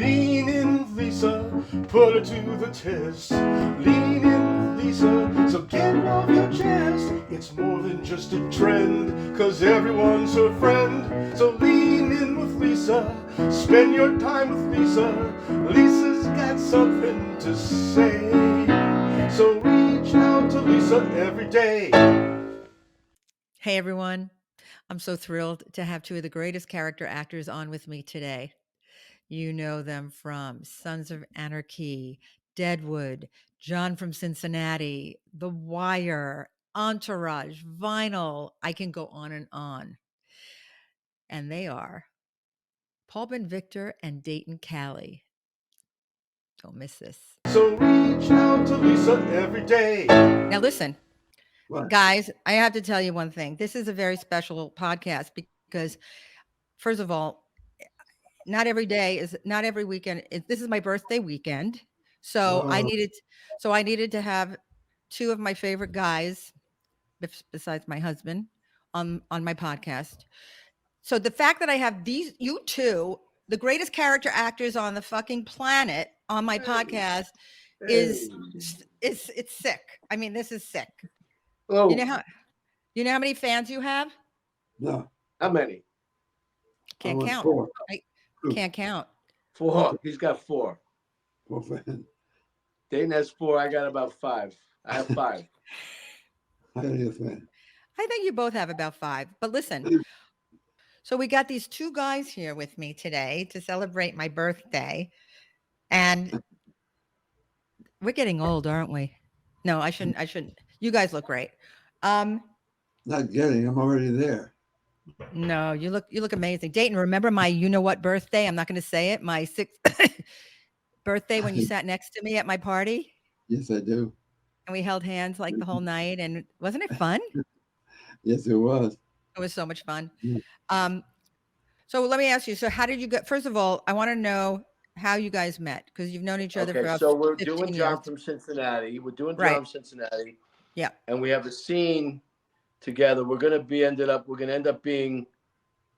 Lean in with Lisa, put her to the test. Lean in with Lisa, so get it off your chest. It's more than just a trend, cause everyone's her friend. So lean in with Lisa, spend your time with Lisa. Lisa's got something to say. So reach out to Lisa every day. Hey everyone, I'm so thrilled to have two of the greatest character actors on with me today. You know them from Sons of Anarchy, Deadwood, John from Cincinnati, The Wire, Entourage, Vinyl. I can go on and on. And they are Paul Ben Victor and Dayton Callie. Don't miss this. So reach out to Lisa every day. Now, listen, What? guys, I have to tell you one thing. This is a very special podcast because, first of all, not every weekend. This is my birthday weekend, so Oh, I needed to have two of my favorite guys, besides my husband, on my podcast. So the fact that I have you two, the greatest character actors on the fucking planet, on my podcast is hey. it's sick. I mean, this is sick. You Oh, know how you know how many fans you have? No, how many? I Can't want count. four. I Two. can't count. Four. He's got four. Four fans. Dayton has four. I got about five. I have five. I ain't a fan. I think you both have about 5. But listen, so we got these two guys here with me today to celebrate my birthday. And we're getting old, aren't we? No, I shouldn't. You guys look great. Um, Not getting. I'm already there. no, you look amazing. Dayton, remember my you know what birthday? I'm not going to say it. My 6th birthday when you sat next to me at my party Yes, I do. and we held hands like the whole night, and wasn't it fun? Yes, it was. It was so much fun. Yeah. Um, so let me ask you. So how did you get? First of all, I want to know how you guys met because you've known each other for Okay, about so we're doing 15 years, John from Cincinnati. We're doing right? John from Cincinnati, Yeah. and we have a scene together. We're gonna end up being,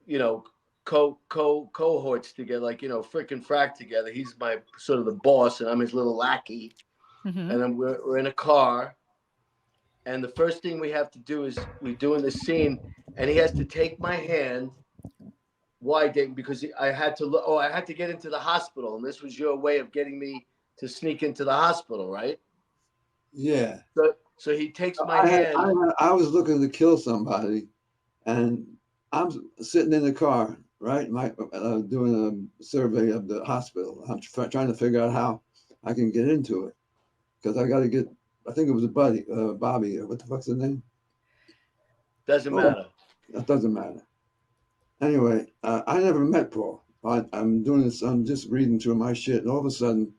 you know, cohorts together, like frickin' frack together. He's my sort of the boss, and I'm his little lackey. Mm-hmm. And then we're in a car, and the first thing we have to do is we're doing the scene, and he has to take my hand. Why, Dayton? Because I had to look. Oh, I had to get into the hospital, and this was your way of getting me to sneak into the hospital, right? Yeah. So he takes my I had, hand. I, had- I was looking to kill somebody, and I'm sitting in the car, right? Doing a survey of the hospital. I'm trying to figure out how I can get into it because I got to get. I think it was a buddy, Bobby. What the fuck's his name? Doesn't Oh, matter. that doesn't matter. Anyway, I never met Paul. I'm doing this. I'm just reading through my shit, and all of a sudden,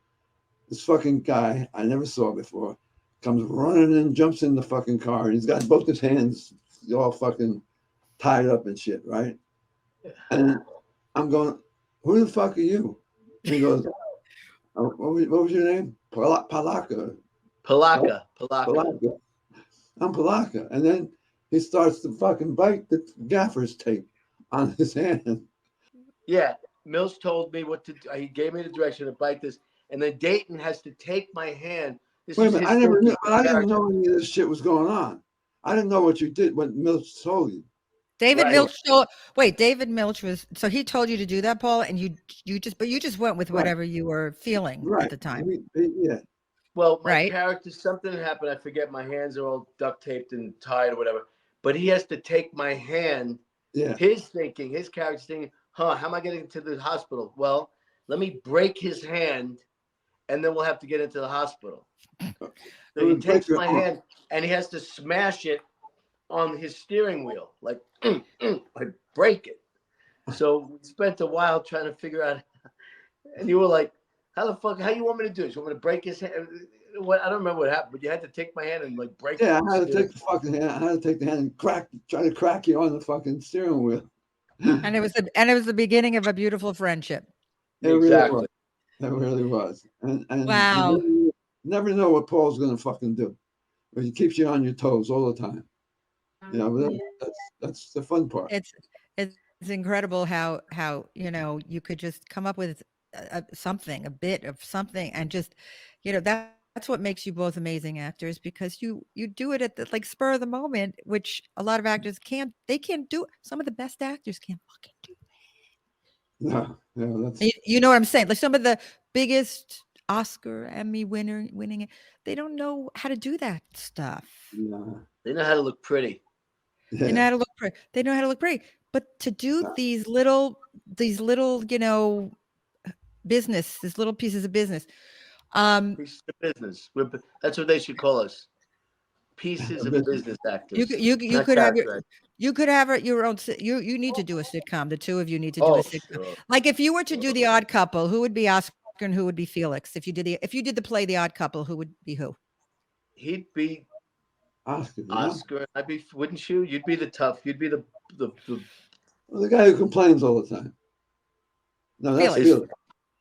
this fucking guy I never saw before comes running in, jumps in the fucking car, and he's got both his hands all fucking tied up and shit, right? And I'm going, "Who the fuck are you?" And he goes, what was your name? Palaka. Palaka. I'm Palaka. And then he starts to fucking bite the gaffer's tape on his hand. Yeah, Mills told me what to do. He gave me the direction to bite this, and then Dayton has to take my hand. This Wait a is minute, his I never knew, thinking. but I didn't know any of this shit was going on. I didn't know what you did, what Mills told you. David Right. Milch. Wait, David Milch was so he told you to do that, Paul, and you just went with Right, whatever you were feeling at right. the time, Yeah, Well, my right? character, something happened. I forget. My hands are all duct taped and tied or whatever. But he has to take my hand. yeah. His character's thinking, how am I getting to the hospital? Well, let me break his hand, and then we'll have to get into the hospital. It So he would break takes your my arm. hand, and he has to smash it on his steering wheel, like break it. So we spent a while trying to figure out, and you were like, how you want me to do this? You want me to break his hand? What, I don't remember what happened, but you had to take my hand and like break Yeah, the I had to steering. take the fucking hand. I had to take the hand and try to crack you on the fucking steering wheel. And it was the beginning of a beautiful friendship. It really Exactly. was. It really was. And Wow, you never know what Paul's gonna fucking do. But he keeps you on your toes all the time. You know, but that's the fun part. it's incredible how you know you could just come up with something, a bit of something, and just, that's what makes you both amazing actors, because you do it at the like spur of the moment, which a lot of actors can't. They can't do. Some of the best actors can't fucking do. Yeah, that's You know what I'm saying? Like some of the biggest Oscar, Emmy winning, they don't know how to do that stuff. yeah, They know how to look pretty. They know yeah. how to look pretty. They know how to look pretty. But to do these little, these little pieces of business. Pieces of business. That's what they should call us. Pieces A of bit- business You actors. you Not could have character actors. you could have your own. You need to do a sitcom. The two of you need to do a Oh, sitcom. sure. Like if you were to do The Odd Couple, who would be Oscar and who would be Felix? If you did the play The Odd Couple, who would be who? He'd be Oscar, yeah. Oscar. I'd be, wouldn't you? You'd be the tough. You'd be the Well, the guy who complains all the time. No, that's Felix. Felix.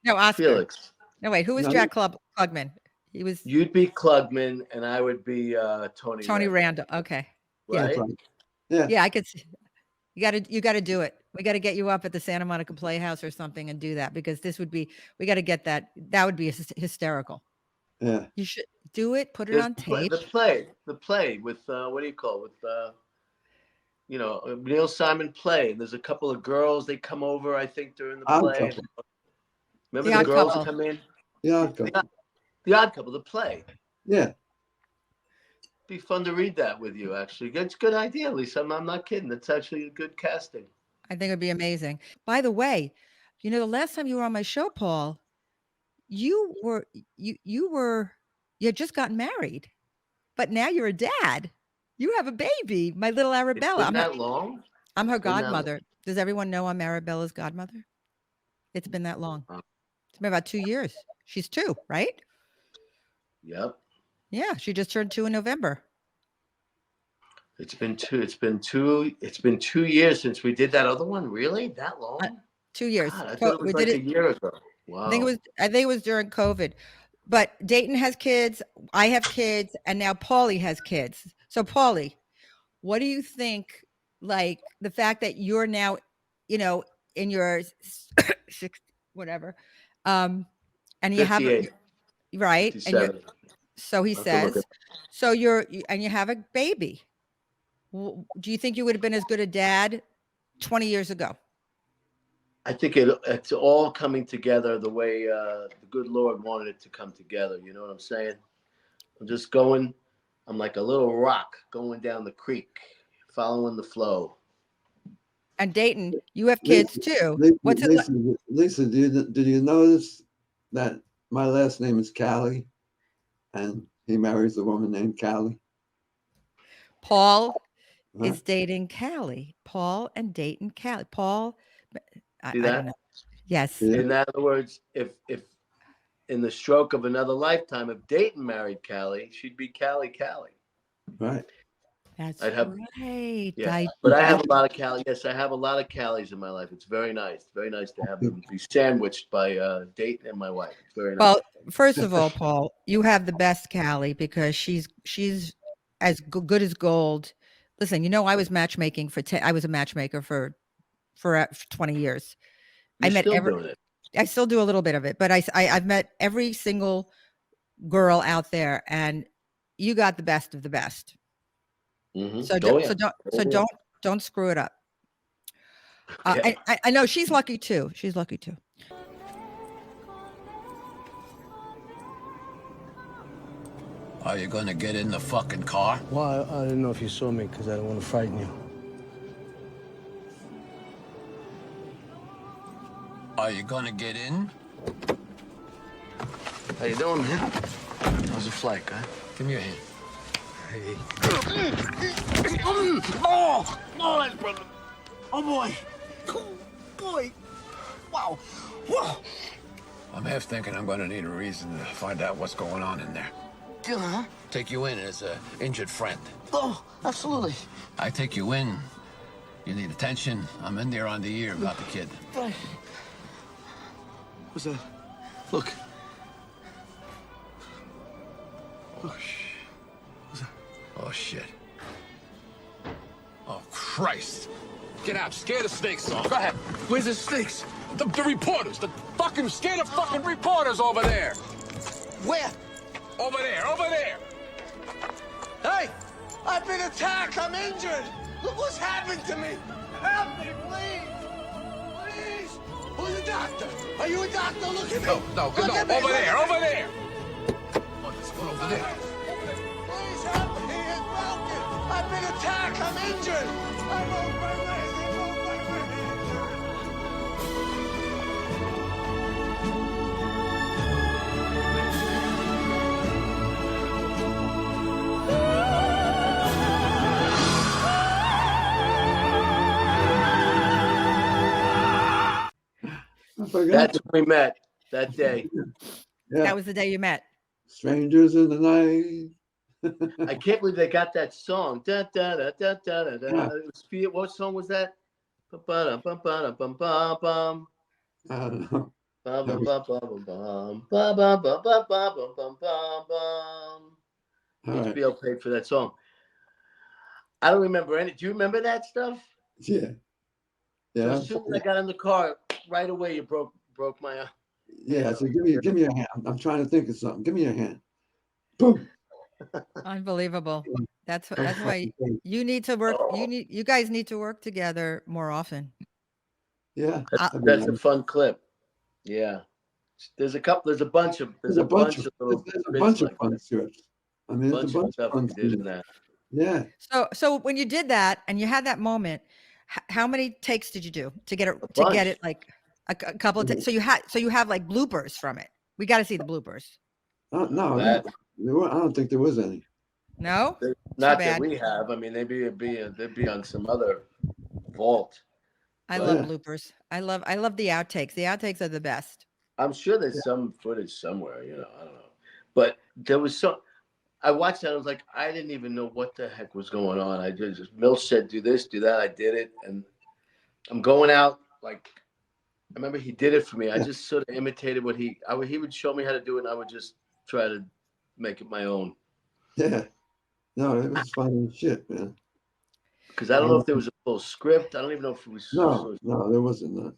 No, Oscar. Felix. No, wait. Who was No, Jack Klugman? He was You'd be Klugman, and I would be Tony Randall. Okay. Yeah. That's Right? right. Yeah, Yeah, I could see. You got to do it. We got to get you up at the Santa Monica Playhouse or something and do that, because we got to get that. That would be hysterical. yeah. You should do it. Put it There's on tape. the play with what do you call it? With Neil Simon play. And there's a couple of girls. They come over, I think, during the Odd play. Couple. Remember The the Odd girls Couple. come in? The Odd Couple. The Odd Couple, the play. Yeah. Be fun to read that with you. Actually, it's a good idea, Lisa. I'm not kidding. That's actually a good casting. I think it'd be amazing. By the way, the last time you were on my show, Paul, you had just gotten married, but now you're a dad. You have a baby, my little It's Arabella. been that long. I'm her It's been that godmother. Does everyone know I'm Arabella's godmother? It's been that long. Wow. It's been about 2 years. She's 2, right? Yep. Yeah, she just turned 2 in November. It's been 2 years since we did that other one. Really? That long? 2 years. God, I thought it was like a year ago. Wow. I think it was during COVID. But Dayton has kids, I have kids, and now Paulie has kids. So Paulie, what do you think, like the fact that you're now, in your 60, whatever, and you have 58. right, 57. so he I'll have to look says, so you have a baby. Do you think you would have been as good a dad 20 years ago? I think it's all coming together the way the good Lord wanted it to come together. You know what I'm saying? I'm just going. I'm like a little rock going down the creek, following the flow. And Dayton, you have kids too. What's it like? Lisa, did you notice that my last name is Callie, and he marries a woman named Callie? Paul Huh? is dating Callie. Paul and Dayton Callie. Paul, I See that? don't know. Yes. Yeah. In other words, if in the stroke of another lifetime, if Dayton married Callie, she'd be Callie. Right. That's I'd have- right. Yeah. But I have a lot of Callie. Yes, I have a lot of Callies in my life. It's very nice. Very nice to have them be sandwiched by Dayton and my wife. It's very nice. Well, first of all, Paul, you have the best Callie, because she's as good as gold. Listen, I was matchmaking I was a matchmaker for 20 years. You're still doing it. I still do a little bit of it, but I've met every single girl out there, and you got the best of the best. Mhm. So Oh, yeah. don't screw it up. Okay. I know she's lucky too. She's lucky too. Are you gonna get in the fucking car? Well, I didn't know if you saw me because I don't want to frighten you. Are you gonna get in? How you doing, man? How's the flight, huh? Give me your hand. Hey. Oh, nice, brother. Oh, boy. Oh, boy. Wow. Whoa. I'm half thinking I'm gonna need a reason to find out what's going on in there. Huh? Take you in as an injured friend. Oh, absolutely. I take you in. You need attention. I'm in there on the ear about the kid. What's that? Look. Oh, what's that? Oh, shit. Oh, Christ. Get out. Scare the snakes off. Go ahead. Where's the snakes? The reporters. The fucking scared of fucking reporters over there. Where? Over there. Over there. Hey! I've been attacked! I'm injured! Look what's happened to me! Help me, please! Please! Who's a doctor? Are you a doctor? Look at me! No. Look at me. Over there. Over there. Over there. Please help me! It's broken! I've been attacked! I'm injured! I broke my leg! I broke my leg! I forgot. That's when we met that day. Yeah. That was the day you met. Strangers in the night. I can't believe they got that song. Da, da, da, da, da, da, da. Yeah. What song was that? Ba-ba-da-bum-ba-da-bum-bum-bum. I don't know. Ba-bum-ba-bum-bum. Ba-ba-ba-ba-ba-bum-bum-bum. All right. HBO paid for that song. I don't remember any. Do you remember that stuff? Yeah. So Yeah. as soon as I got in the car, right away you broke my arm. Yeah. So give me your hand. I'm trying to think of something. Give me your hand. Boom. Unbelievable. That's why you need to work. You guys need to work together more often. Yeah. That's a fun clip. Yeah. There's a bunch of little there's a bits bunch of like fun that. scripts. I mean, there's a bunch of stuff fun we did in scripts. that. Yeah. So when you did that and you had that moment, how many takes did you do to get it bunch. like a couple of takes? So you have like bloopers from it. We got to see the bloopers. No, That- I don't think there was any. No, Not bad. that we have. I mean, they'd be on some other vault. I But- love Yeah. bloopers. I love the outtakes. The outtakes are the best. I'm sure there's some footage somewhere, I don't know. But there was I watched that, I was like, I didn't even know what the heck was going on. I just Milch said, do this, do that. I did it. And I'm going out, like, I remember he did it for me. I just sort of imitated what he would show me how to do it, and I would just try to make it my own. Yeah. No, it was fun as shit, man. Because I don't know if there was a full script. I don't even know if it was. No, there wasn't none.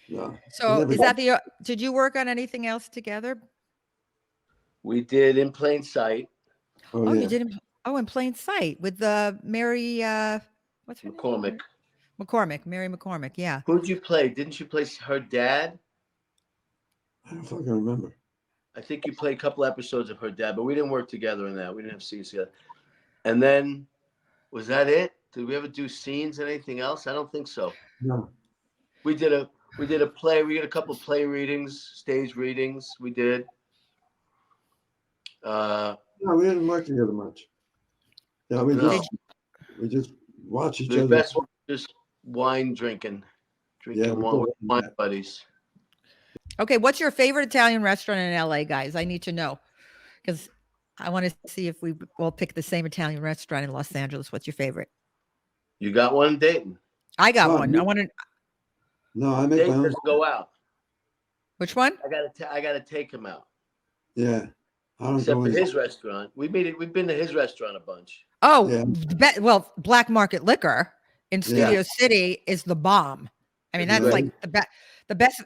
No. So never is that did you work on anything else together? We did In Plain Sight. Oh, You yeah. did in Plain Sight with the Mary what's her name? Mary McCormick. Yeah. Who did you play? Didn't you play her dad? I don't fucking remember. I think you played a couple episodes of her dad, but we didn't work together in that. We didn't have scenes together. And then, was that it? Did we ever do scenes and anything else? I don't think so. No. We did a play. We did a couple play readings, stage readings. We did. No, we didn't work together much. Yeah, we No. just watch each The other. best one was just wine drinking Yeah, we wine with both did wine that. buddies. Okay, what's your favorite Italian restaurant in LA, guys? I need to know because I want to see if we all pick the same Italian restaurant in Los Angeles. What's your favorite? You got one in Dayton. I got Oh, one. you- I want to. No, I make my Dayton own. doesn't go out. Which one? I gotta take him out. Yeah. I don't Except go for in. his restaurant. We've been to his restaurant a bunch. Oh, Yeah. well, Black Market Liquor in Yeah. Studio City is the bomb. I mean, that's Right. like the best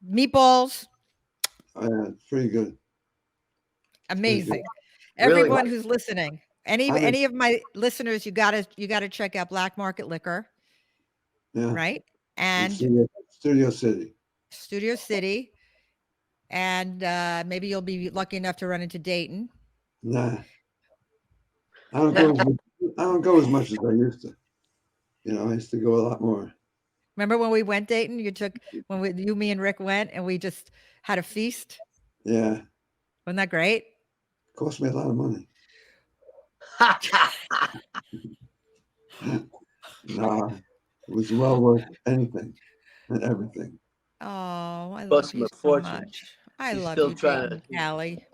meatballs. It's pretty good. Amazing. Really? Everyone who's listening, I mean- any of my listeners, you gotta check out Black Market Liquor, Yeah. right? In And Studio City. Studio City, and maybe you'll be lucky enough to run into Dayton. Nah. I don't go as much as I used to. I used to go a lot more. Remember when we went Dayton? You, me, and Rick went, and we just had a feast. Yeah. Wasn't that great? Cost me a lot of money. Nah. It was well worth anything and everything. Oh, I Cost love him you a so fortune. much. I He's love still you, trying Dayton, to- Callie.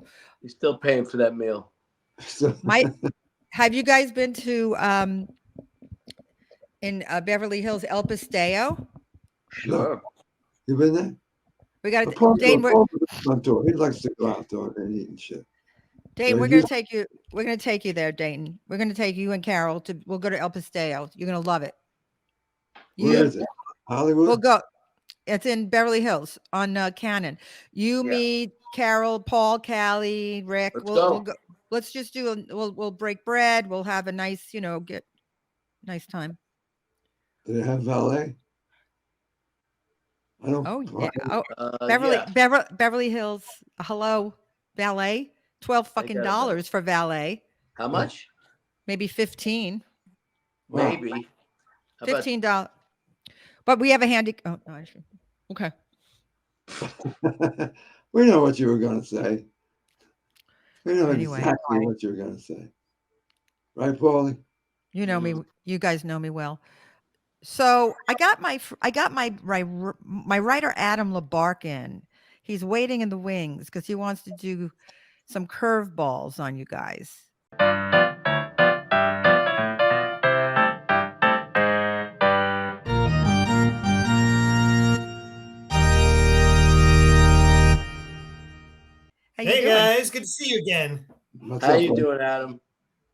He's still paying for that meal. So, Have you guys been to in Beverly Hills El Paseo? Sure. you been there? We got But Paul Dane. goes on tour. He likes to go out there and eat and shit. Dane, So we're you- gonna take you. We're gonna take you there, Dayton. We're gonna take you and Carol to. We'll go to El Paseo. You're gonna love it. Where is it? Hollywood? We'll go. It's in Beverly Hills on Cannon. You, Yeah. me, Carol, Paul, Callie, Rick. Let's We'll go. go. Let's just do. We'll break bread. We'll have a nice, get nice time. Do they have valet? I don't. Oh yeah. Oh, Yeah. Beverly Hills. Hello, valet. $12 fucking dollars for valet. How much? Maybe 15. Wow. Maybe. How about $15. But we have a handy. Oh, no, I should. Okay. We know what you were going to say. We know Anyway. exactly what you're going to say. Right, Paulie? You know me. You guys know me well. So I got my writer Adam LeBark in. He's waiting in the wings because he wants to do some curveballs on you guys. How you Hey doing? guys, good to see you again. What's how up, you buddy? doing, Adam?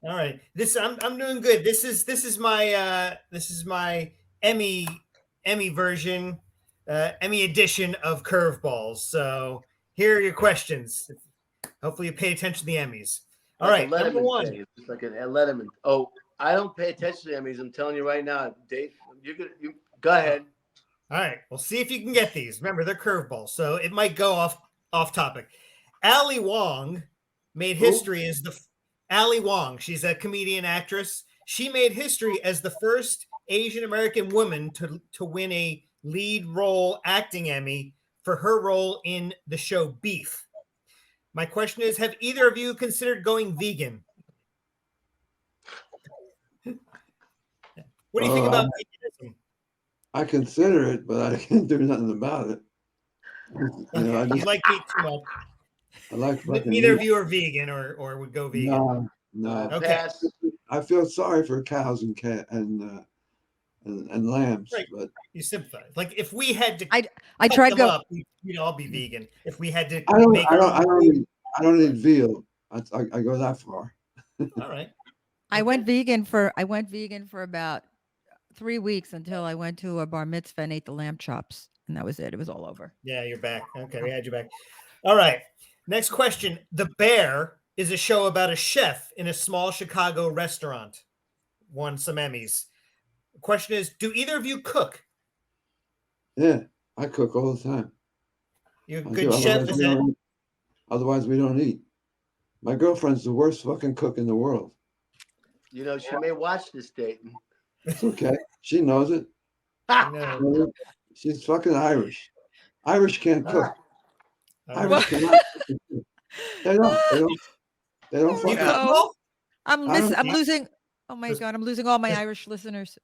All right, I'm doing good. This is my Emmy version, Emmy edition of Curveballs. So here are your questions. Hopefully you pay attention to the Emmys. All Like right, a number Letterman one. thing. It's like a Letterman. Oh, I don't pay attention to Emmys. I'm telling you right now. Dave, you go ahead. All right, we'll see if you can get these. Remember, they're curveballs, so it might go off topic. Ali Wong made history as Ali Wong. She's a comedian actress. She made history as the first Asian American woman to win a lead role acting Emmy for her role in the show Beef. My question is, have either of you considered going vegan? What do you think about veganism? I consider it, but I can't do nothing about it. You like meat too much. I like fucking Neither meat. of you are vegan or would go vegan. No. Okay. Pass. I feel sorry for cows and lambs, Right. but You sympathize. Like if we had to I cut tried them go. up, we'd all be vegan. If we had to I don't. make I our don't. I own don't food. need. I don't need veal. I go that far. All right. I went vegan for about 3 weeks until I went to a bar mitzvah and ate the lamb chops, and that was it. It was all over. Yeah, you're back. Okay, we had you back. All right. Next question. The Bear is a show about a chef in a small Chicago restaurant. Won some Emmys. The question is, do either of you cook? Yeah, I cook all the time. You're a I good do. chef, Otherwise, is we it? don't eat. Otherwise, we don't eat. My girlfriend's the worst fucking cook in the world. You know, she may watch this, Dayton. It's okay. She knows it. No. She's fucking Irish. Irish can't cook. Well, Irish cannot cook. They don't. They don't you fucking. cook, Paul? I'm I don't- losing. Oh my God, I'm losing all my Irish listeners.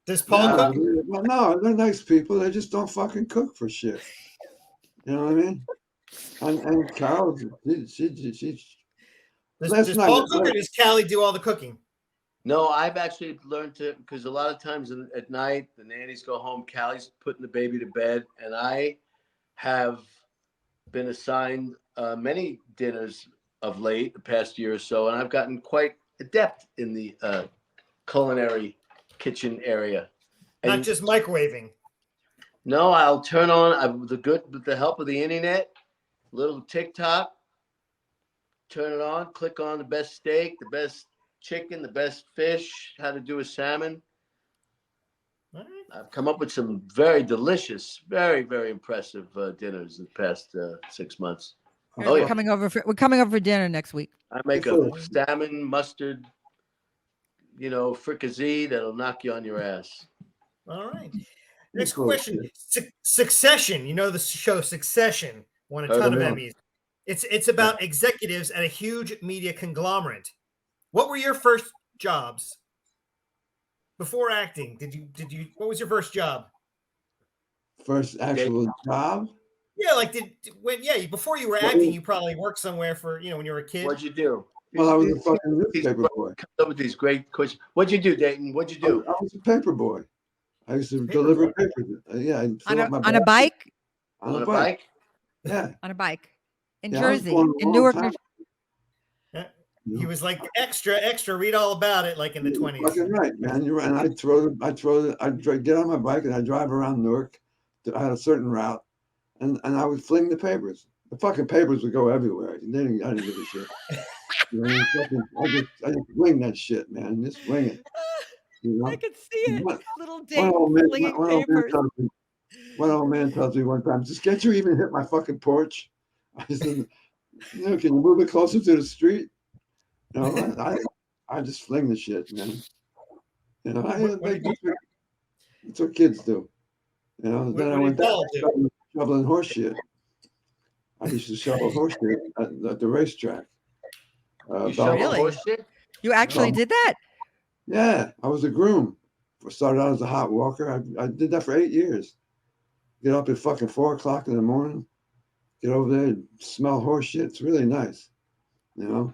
Does Paul No, cook? well, no, they're nice people. They just don't fucking cook for shit. You know what I mean? And Carol, she last Does night- Paul cook or does Callie do all the cooking? No, I've actually learned to, because a lot of times at night, the nannies go home, Callie's putting the baby to bed, and I have been assigned many dinners of late, the past year or so, and I've gotten quite adept in the culinary kitchen area. Not And just microwaving. no, I'll turn on with the help of the internet, little TikTok, turn it on, click on the best steak, the best chicken, the best fish, how to do a salmon. All right. I've come up with some very delicious, very, very impressive dinners in the past 6 months. We're Oh, yeah. coming over for dinner next week. I make a salmon mustard, fricassee that'll knock you on your ass. All right. Next question. Succession. You know the show Succession won a ton of Emmys. It's about executives at a huge media conglomerate. What were your first jobs before acting? What was your first job? First actual job? Yeah, before you were acting, you probably worked somewhere for, when you were a kid. What'd you do? Well, I was a fucking newspaper boy. Comes up with these great questions. What'd you do, Dayton? What'd you do? I was a paper boy. I used to deliver papers. Yeah, I'd fill up my On a bike? On a bike? Yeah. On a bike. In Yeah, I was Jersey. born a In long Newark, time New ago. He was like extra, read all about it, like in the You're 20s. fucking right, man. You're right. And I'd get on my bike and I'd drive around Newark I had a certain route, and I would fling the papers. The fucking papers would go everywhere. I didn't give a shit. You know, I just wing that shit, man. Just wing it. You I know, could see it. one, Little one Dayton old man, flinging one old man papers. tells me, one old man tells me one time, "Just can't you even hit my fucking porch?" I said, "You know, can you move it closer to the street?" You know, I just fling the shit, man. You know, that's what kids do. You know, then I What went did down Paul do? shoveling horse shit. I used to shovel horse shit at the racetrack. You shovel Really? horse shit? You actually So, did that? yeah, I was a groom. I started out as a hot walker. I did that for 8 years. Get up at fucking 4 o'clock in the morning, get over there and smell horse shit. It's really nice. You know,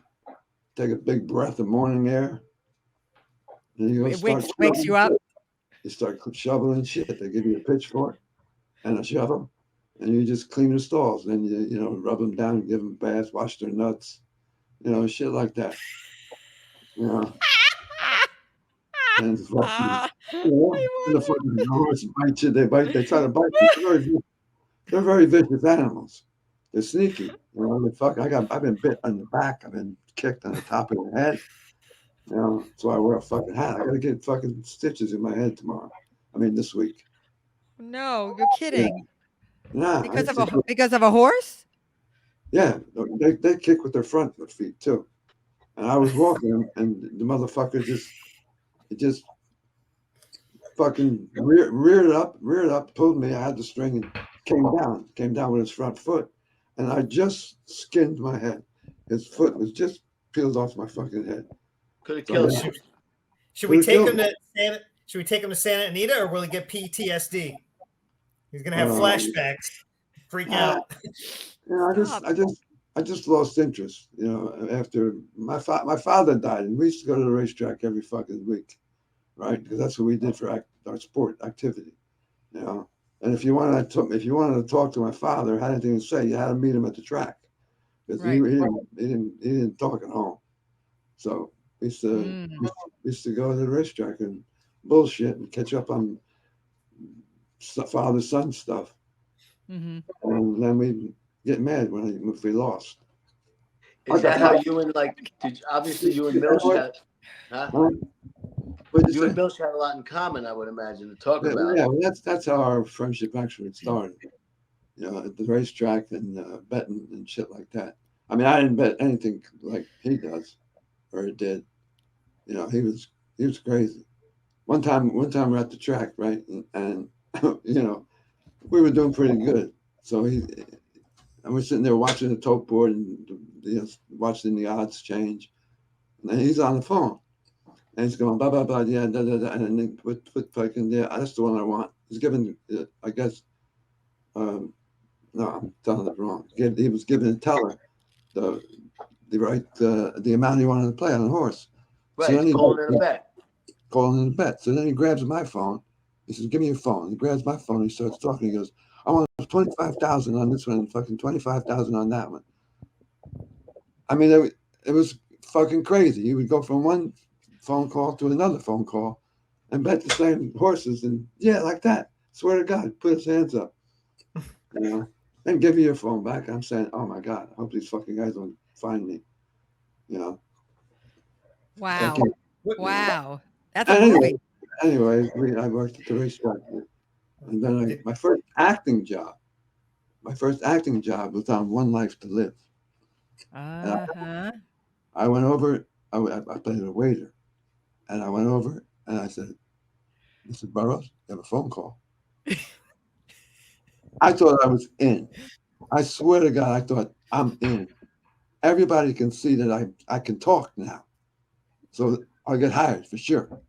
take a big breath of morning air. And you go It start wakes you up. shit. You start shoveling shit. They give you a pitchfork and a shovel, and you just clean the stalls. Then you know, rub them down, give them baths, wash their nuts, you know, shit like that. You know, and fucking, you know, and the fucking horse bite you. They try to bite you. They're very vicious animals. They're sneaky. You know, I've been bit on the back. I've been kicked on the top of the head. You know, that's why I wear a fucking hat. I gotta get fucking stitches in my head tomorrow. I mean, this week. No, you're Yeah. kidding. Nah, Because of a horse? yeah, they kick with their front feet too. And I was walking, and the motherfucker just fucking reared up, pulled me. I had the string and came down with his front foot, and I just skinned my head. His foot was just peeled off my fucking head. Could have killed So, you. Should we take killed him to Santa? Should we take him to Santa Anita, or will he get PTSD? He's gonna have Oh, flashbacks, freak out. You know, Stop. I just lost interest. You know, after my father died, and we used to go to the racetrack every fucking week, right? Because that's what we did for our sport activity. You know, and if you wanted to talk to my father, had anything to say, you had to meet him at the track, because Right. he didn't talk at home. So we used to go to the racetrack and bullshit and catch up on father son stuff, Mm-hmm. and then we get mad if we lost. Is that how you and obviously you and Milch had, huh? What'd You you and say? Milch had a lot in common, I would imagine, to talk Yeah, about. yeah, well, that's how our friendship actually started. You know, at the racetrack and betting and shit like that. I mean, I didn't bet anything like he does or did. You know, he was crazy. One time we're at the track, right, and you know, we were doing pretty good. So and we're sitting there watching the tote board and watching the odds change, and then he's on the phone. And he's going, blah, blah, blah, yeah, da, da, da. And then put fucking, yeah, that's the one I want. He's giving, I guess, no, I'm telling it wrong. He was giving the teller the amount he wanted to play on the horse. Right, So then he calling in a bet. calling in a bet. So then he grabs my phone. He says, give me your phone. He grabs my phone. He starts talking. He goes, I want 25,000 on this one and fucking 25,000 on that one. I mean, it was fucking crazy. He would go from one phone call to another phone call and bet the same horses, and yeah, like that. Swear to God, put his hands up. You know, and give you your phone back. I'm saying, oh my God, I hope these fucking guys don't find me. You know. Wow. Okay. Wow. That's a movie. Anyway, I worked at the racetrack, and then my first acting job was on One Life to Live. Uh-huh. I went over. I played a waiter, and I went over and I said, Mr. Burroughs, you have a phone call. I thought I was in. I swear to God, I thought I'm in. Everybody can see that I can talk now. So I'll get hired for sure.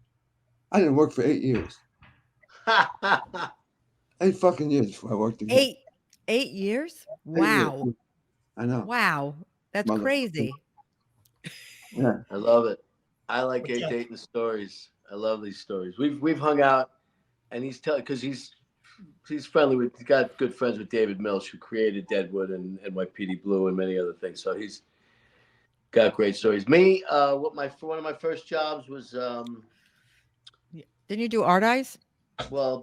I didn't work for 8 years. 8 fucking years before I worked again. 8 years? 8 years. Wow. I know. Wow. That's crazy. Yeah. I love it. I like Dayton stories. I love these stories. We've hung out, and because he's friendly with, he's got good friends with David Milch, who created Deadwood and NYPD Blue and many other things. So he's got great stories. Me, one of my first jobs was Didn't you do Art Eyes? Well,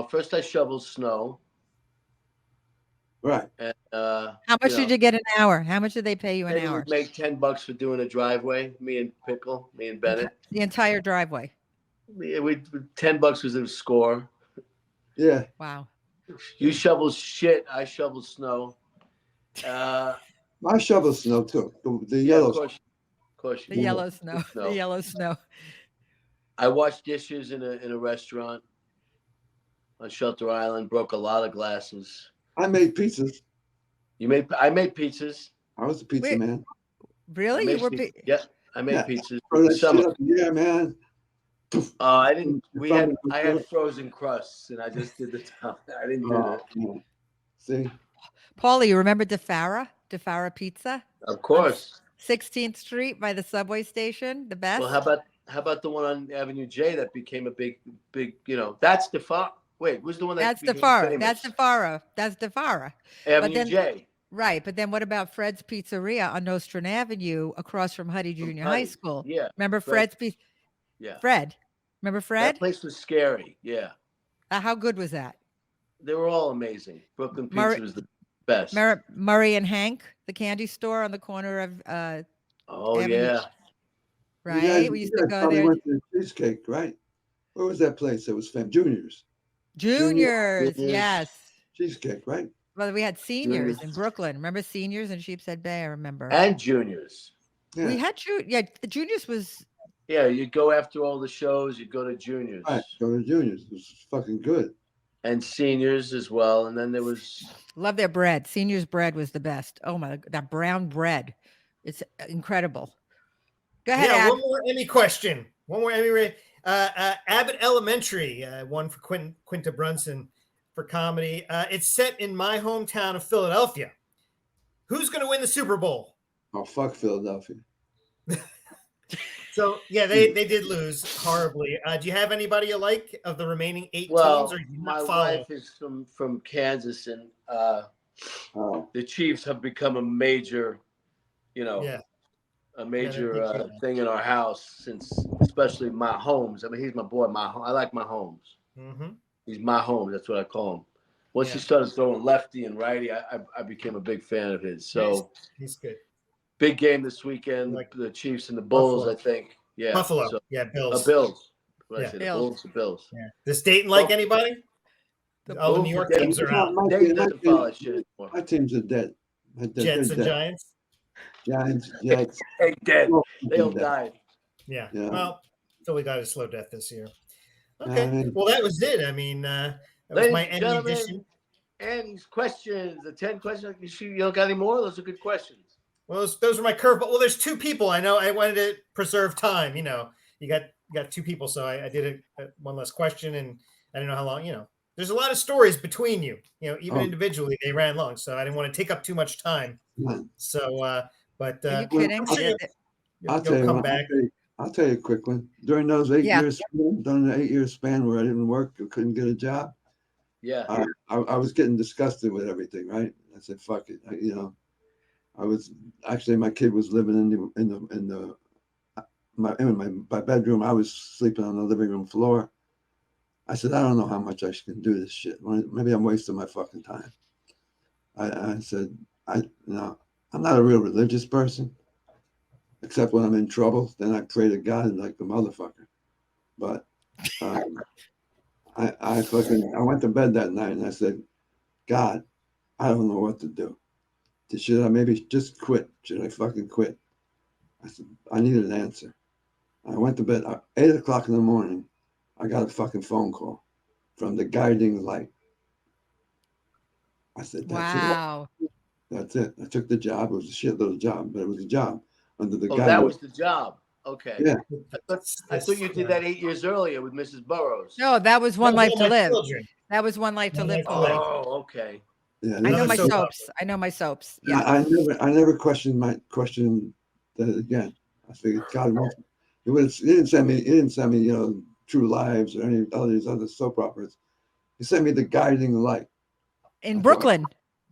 first I shoveled snow. Right. And How much did you get an hour? How much did they pay you an they hour? would make $10 for doing a driveway. Me and Bennett. The entire driveway. We $10 was a score. Yeah. Wow. You shovel shit. I shovel snow. I shovel snow too. The yellow. Of course. The yellow snow. The yellow snow. I washed dishes in a restaurant on Shelter Island. Broke a lot of glasses. I made pizzas. I made pizzas. I was a pizza man. Really? You were I made pizzas. Yeah, man. I didn't. I had frozen crusts, and I just did the top. I didn't do that. Yeah. See, Paulie, you remember DeFara Pizza? Of course. 16th Street by the subway station, the best. Well, how about the one on Avenue J that became a big? That's DeFara. Wait, who's the one That's became DeFara. famous? That's DeFara. Avenue J. Right, but then what about Fred's Pizzeria on Nostrand Avenue across from Huddy Junior High School? Yeah. Remember Fred's Pizza? Yeah. Fred. Remember Fred? That place was scary. Yeah. How good was that? They were all amazing. Brooklyn Pizza was the best. Murray and Hank, the candy store on the corner of Avenue. Yeah. Right? We used to go there. Went to the cheesecake, right? Where was that place that was famous? Juniors, yes. Cheesecake, right? Well, we had Seniors in Brooklyn. Remember Seniors in Sheepshead Bay? I remember. And Juniors. Yeah. We had the Juniors was. Yeah, you'd go after all the shows. You'd go to Juniors. Right, go to Juniors. It was fucking good. And Seniors as well. And then there was. Love their bread. Seniors bread was the best. Oh my, that brown bread. It's incredible. Go ahead. Yeah, one more Emmy question. Abbott Elementary, one for Quinta Brunson for comedy. It's set in my hometown of Philadelphia. Who's going to win the Super Bowl? Oh, fuck Philadelphia. So, yeah, they did lose horribly. Do you have anybody you like of the remaining 8 teams? Or my wife is from Kansas, and the Chiefs have become a major, thing in our house since, especially Mahomes. I mean, he's my boy. I like Mahomes. Mm-hmm. He's Mahomes. That's what I call him. Once he started throwing lefty and righty, I became a big fan of his. So he's good. Big game this weekend, the Chiefs and the Bulls, Buffalo. I think. Yeah, Buffalo. Bills. Bills. The Bulls. The Bills. Yeah. Does Dayton like anybody? All the New York teams are out. Dayton doesn't follow shit anymore. My teams are dead. Jets and Giants. Jets. Hey, dead. They all died. Yeah. Well, Philly died a slow death this year. Okay. Well, that was it. I mean, that was my end edition. And questions, the 10 questions. You don't got any more? Those are good questions. Well, those are my curveball. Well, there's 2 people. I know I wanted to preserve time. You got 2 people, so I did one last question, and I didn't know how long. There's a lot of stories between you. Even individually, they ran long, so I didn't want to take up too much time. So, but are you kidding? I'm sure you'll come back. I'll tell you a quick one. During those 8 years, during the 8-year span where I didn't work or couldn't get a job, I was getting disgusted with everything. Right? I said, "Fuck it." I was actually, my kid was living in my bedroom. I was sleeping on the living room floor. I said, I don't know how much I can do this shit. Maybe I'm wasting my fucking time. I said, I'm not a real religious person, except when I'm in trouble. Then I pray to God like the motherfucker. But I went to bed that night and I said, God, I don't know what to do. Should I maybe just quit? Should I fucking quit? I said, I need an answer. I went to bed at 8 o'clock in the morning. I got a fucking phone call from the guiding light. I said, wow. That's it. I took the job. It was a shit little job, but it was a job under the guiding. That was the job. Okay. Yeah. I thought you did that 8 years earlier with Mrs. Burroughs. No, that was One Life to Live. That was One Life to Live. Oh, okay. Yeah, I know my soaps. Yeah. I never questioned that again. I figured God wants. He didn't send me, True Lives or any of these other soap operas. He sent me the guiding light. In Brooklyn.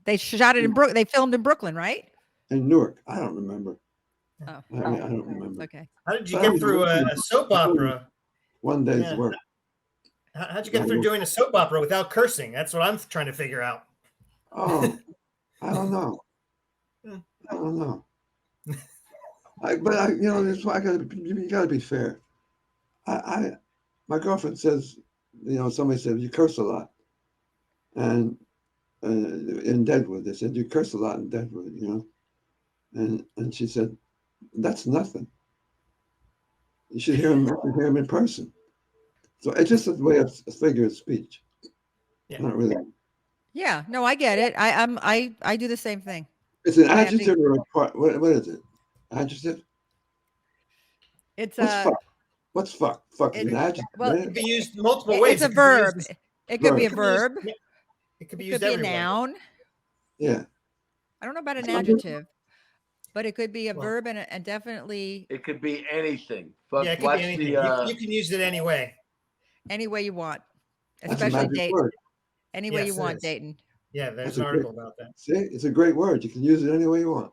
They shot it in Brooklyn. They filmed in Brooklyn, right? In Newark. I don't remember. Oh. I don't remember. Okay. How did you get through a soap opera? One day's work. How'd you get through doing a soap opera without cursing? That's what I'm trying to figure out. Oh, I don't know. I don't know. You know, that's why you gotta be fair. My girlfriend says, you know, somebody said you curse a lot, and in Deadwood they said you curse a lot in Deadwood, you know, and she said that's nothing. You should hear him in person. So it's just a way of a figure of speech. Yeah. Not really. Yeah, no, I get it. I do the same thing. It's an I think- adjective or a part. What is it? Adjective? It's What's fuck? What's fuck? Fuck is an adjective. well, right? It could be used multiple ways. it's a It could be verb. used as- It could be a Verb. verb. It could be It used could be a everywhere. noun. Yeah. I don't know about an Some- adjective, but it could be a Well- verb and definitely It could be anything. Fuck, Yeah, it could watch be anything. the. You can use it any way. any way you want, That's a especially magic Dayton. word. Any way Yes, you it want, is. Dayton. Yeah, there's That's an a article about that. See, it's a great word. You can use it any way you want.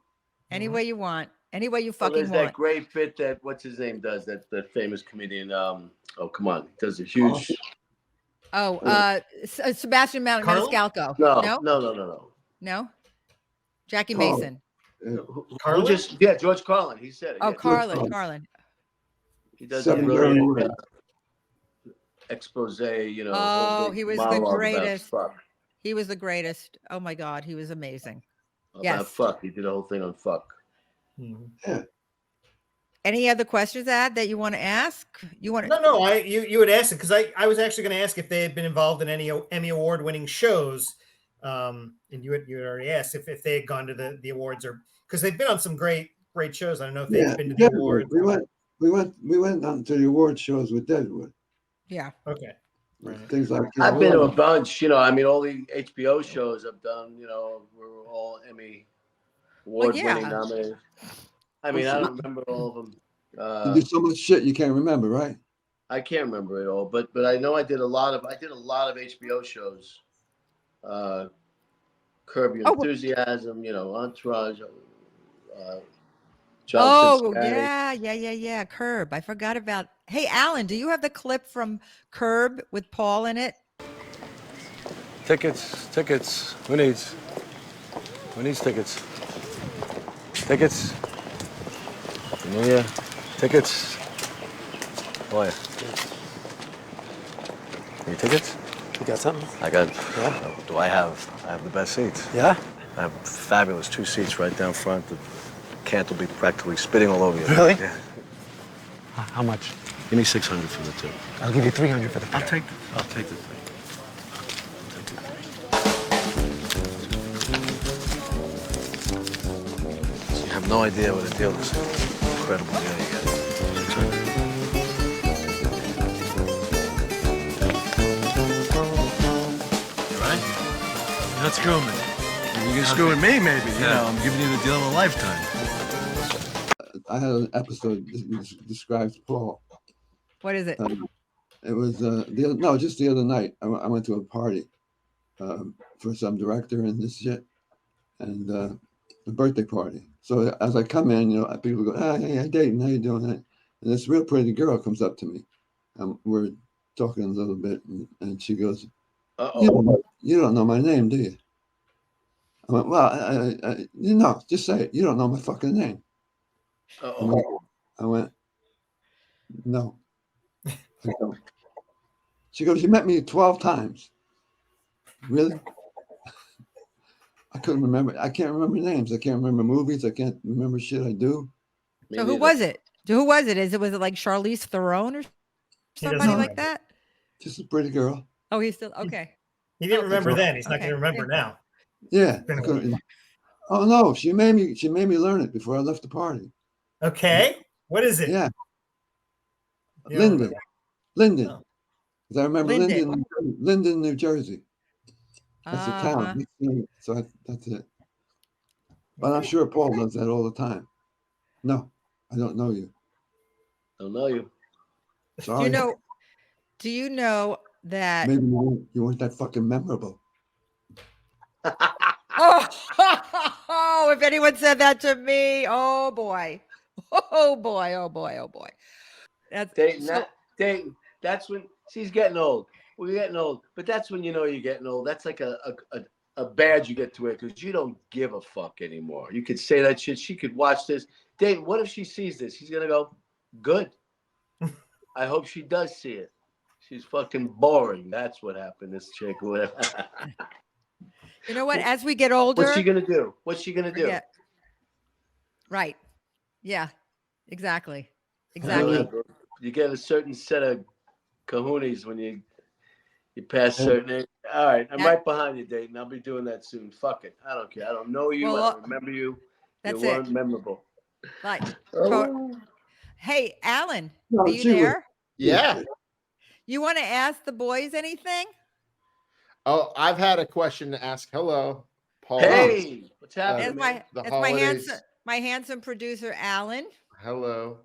Any Mhm. way you want. Any way you Well, fucking there's want. that great bit that what's his name does, that famous comedian. Oh, come on, he does a huge. Sebastian Carlo? Maniscalco. No. No? Jackie Carlo. Mason. Who Carlin? just George Carlin. He said it. Oh, yeah. Carlin. He does Seven a dirty brilliant words. expose. You know. Oh, whole big he was the monologue about greatest. fuck. He was the greatest. Oh my God, he was amazing. About Yes. fuck. He did a whole thing on fuck. Mhm. Any other questions that you want to ask? You want to? No. You would ask it because I was actually going to ask if they had been involved in any Emmy award winning shows, and you had already asked if they had gone to the awards, or because they've been on some great shows. I don't know if they've Yeah, been to the Deadwood. awards. We went on to the award shows with Deadwood. Yeah. Okay. Right. Things like I've been to a bunch. I mean, all the HBO shows I've done. Were all Emmy award-winning nominated. I mean, I don't remember all of them. You do so much shit you can't remember, right? I can't remember it all, but I know I did a lot of HBO shows. Curb Your Enthusiasm, Entourage. Oh yeah. Curb. I forgot about. Hey, Alan, do you have the clip from Curb with Paul in it? Tickets. Who needs tickets? Tickets. New Year. Tickets. Boy. Any tickets? You got something? I got. Yeah? Do I have? I have the best seats. Yeah? I have fabulous 2 seats right down front. The can't will be practically spitting all over you. Really? Yeah. How much? Give me 600 for the 2. I'll give you 300 for the pair. I'll take the 3. You have no idea what a deal this is. Incredible deal you get. 600. You right? You're not screwing me. You can screw with me, maybe. I'm giving you the deal of a lifetime. I had an episode that describes Paul. What is it? It was just the other night. I went to a party for some director and this shit, and a birthday party. So as I come in, people go, hey, Dayton, how you doing? And this real pretty girl comes up to me. We're talking a little bit, and she goes, you don't know my name, do you? I went, well, just say it. You don't know my fucking name. I went, no, I don't. She goes, you met me 12 times. Really? I couldn't remember. I can't remember names. I can't remember movies. I can't remember shit I do. So who was it? Was it like Charlize Theron or somebody like that? Just a pretty girl. Oh, he's still okay. He didn't remember then. He's not going to remember now. Yeah. Oh no, she made me learn it before I left the party. Okay. What is it? Yeah. You Linden. Oh. Because I remember Linden, New Jersey. That's a town. So that's it. But I'm sure Paul does that all the time. No, I don't know you. Don't know you. Sorry. Do you know that? Maybe you weren't that fucking memorable. Oh, if anyone said that to me, oh boy. That's Dayton. Dayton. That's when she's getting old. we're getting old. But that's when you know you're getting old. That's like a badge you get to wear because you don't give a fuck anymore. You could say that shit. She could watch this. Dayton, what if she sees this? She's gonna go, good. I hope she does see it. She's fucking boring. That's what happened. This chick, whatever. You know what? As we get older, What's she gonna do? What's she gonna do? Yeah. Right. Yeah. Exactly. I don't Exactly. know, you get a certain set of kahunas when you pass certain age. All right, I'm right behind you, Dayton. I'll be doing that soon. Fuck it. I don't care. I don't know you. I don't remember you. That's you it. weren't memorable. Like, Oh. hey, Alan, No, are you she was- there? Yeah. You want to ask the boys anything? Oh, I've had a question to ask. Hello, Paul. Hey, what's happening? It's man? my handsome producer, Alan. Hello.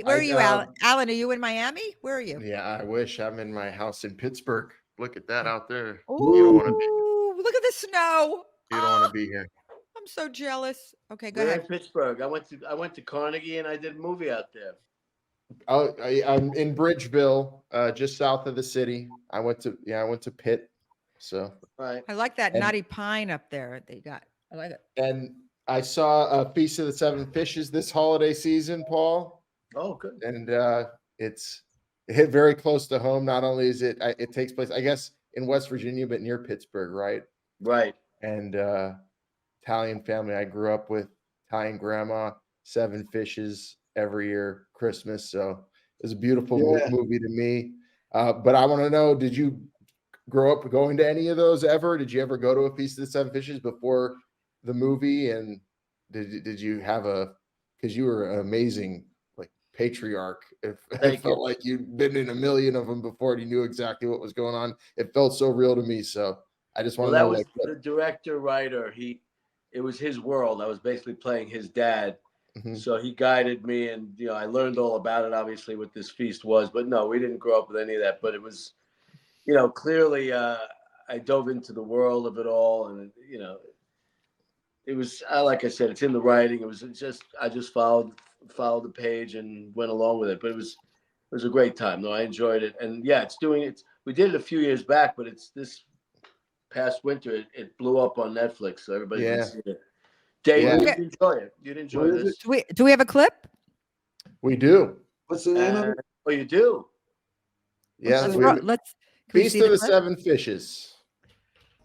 Where are you, Alan? Alan, are you in Miami? Where are you? Yeah, I wish I'm in my house in Pittsburgh. Look at that out there. Ooh, You don't want to look at the snow. be. You don't want to be here. I'm so jealous. Okay, go We're ahead. in Pittsburgh. I went to Carnegie and I did a movie out there. Oh, I'm in Bridgeville, just south of the city. I went to Pitt. So Right. I like that nutty pine up there that you got. I like it. And I saw a Feast of the Seven Fishes this holiday season, Paul. Oh, good. And it hit very close to home. Not only is it takes place, I guess, in West Virginia, but near Pittsburgh, right? Right. And Italian family. I grew up with Italian grandma, Seven Fishes every year, Christmas. So it was a beautiful movie to me. But I want to know, did you grow up going to any of those ever? Did you ever go to a Feast of the Seven Fishes before the movie? And did you have because you were an amazing patriarch. I felt like you'd been in a million of them before and you knew exactly what was going on. It felt so real to me. So I just want to know. That was the director, writer. It was his world. I was basically playing his dad. Mm-hmm. So he guided me, and I learned all about it, obviously, what this feast was. But no, we didn't grow up with any of that. But it was, clearly I dove into the world of it all, and it was like I said, it's in the writing. It was just I just followed the page and went along with it. But it was a great time. No, I enjoyed it, and we did it a few years back, but it's this past winter it blew up on Netflix, so everybody can see it. Dave, you'd enjoy it. You'd enjoy this. Do we have a clip? We do. What's the name of it? Oh, you do? Yeah. Let's Feast of the Seven Fishes.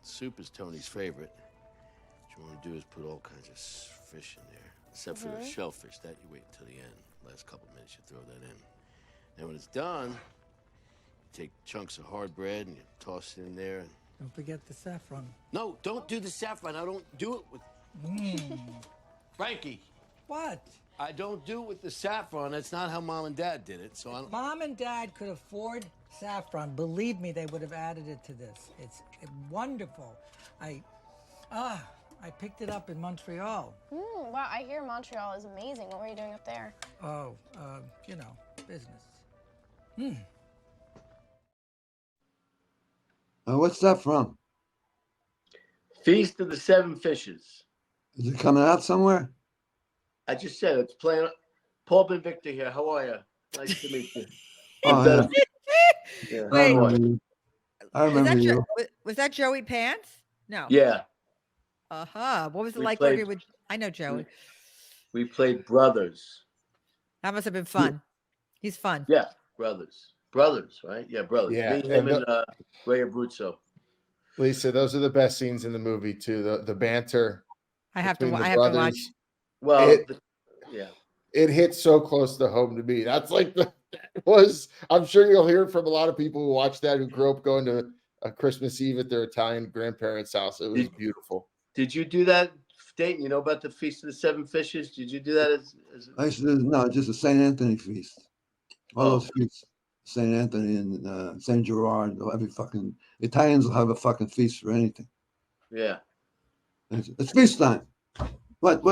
Soup is Tony's favorite. What you want to do is put all kinds of fish in there, except for the shellfish. That you wait until the end. Last couple minutes, you throw that in. Then when it's done, you take chunks of hard bread and you toss it in there. And don't forget the saffron. No, don't do the saffron. I don't do it with... Frankie. What? I don't do it with the saffron. That's not how Mom and Dad did it. So if Mom and Dad could afford saffron, believe me, they would have added it to this. It's wonderful. I picked it up in Montreal. Wow, I hear Montreal is amazing. What were you doing up there? Oh, business. What's that from? Feast of the Seven Fishes. Is it coming out somewhere? I just said it's playing. Paul and Victor here. How are you? Nice to meet you. Oh, yeah. Wait, I remember you. Was that Joey Pants? No. Yeah. What was it like working with? I know Joey. We played brothers. That must have been fun. He's fun. Yeah, brothers, right? Yeah, brothers. Yeah, Me, him, and Ray Abruzzo. Lisa, those are the best scenes in the movie too. The banter. I have to watch. Well, it hits so close to home to me. That's I'm sure you'll hear it from a lot of people who watch that who grew up going to a Christmas Eve at their Italian grandparents' house. It was beautiful. Did you do that, Dayton? You know about the Feast of the Seven Fishes? Did you do that No, just a St. Anthony feast. All those feasts, St. Anthony and St. Gerard, every fucking Italians will have a fucking feast for anything. Yeah. It's feast time. What